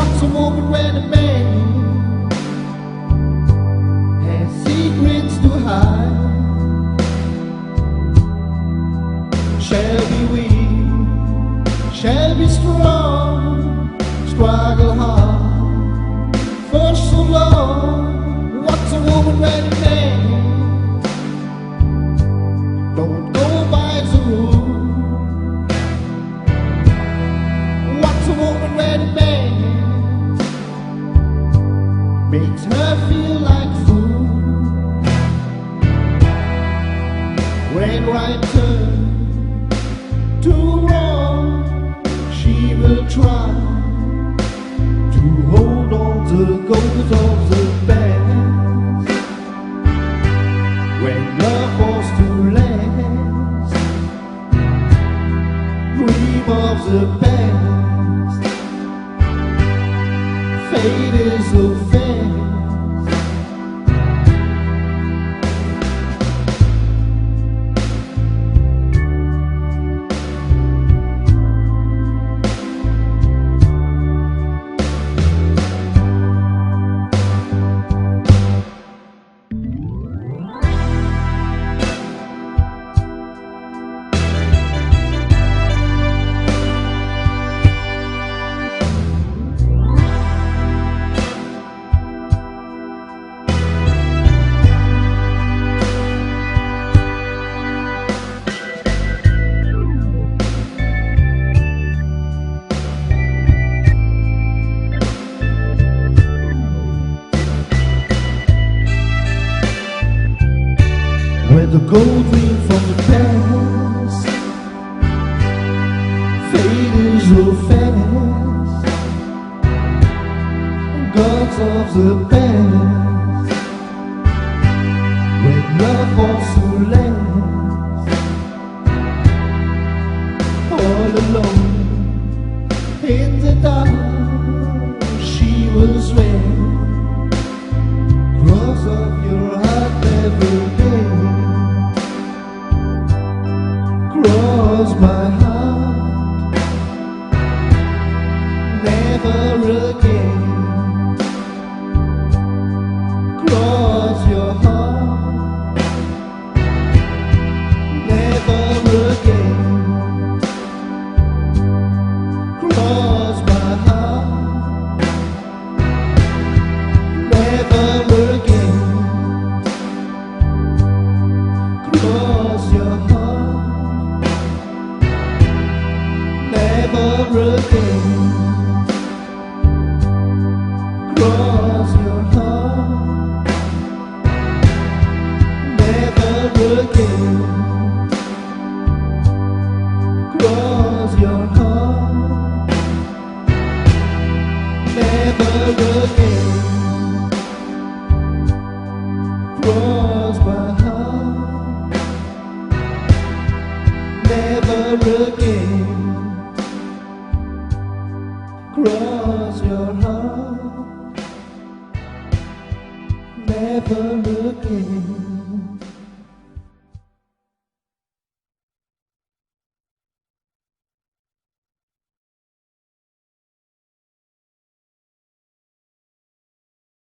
What's a woman when a man has secrets to hide? Shall be weak, shall be strong, struggle hard for so long. What's a woman when a man don't go by the rule? What's a woman when a man makes her feel like fool? When right turn to wrong, she will try to hold on to the goals of the past. When love falls to last, dream of the past. Fate is so fast. Where the gold dream from the past faded so fast. Gods of the past, when love falls to last. All alone in the dark, she was red. Cross of your heart every day. Cross my heart, never again. Cross your heart, never again. Cross my heart, never again. Cross your heart, never again. Cross your heart, never again. Cross your heart, never again. Cross my heart, never again. Cross your heart, never again.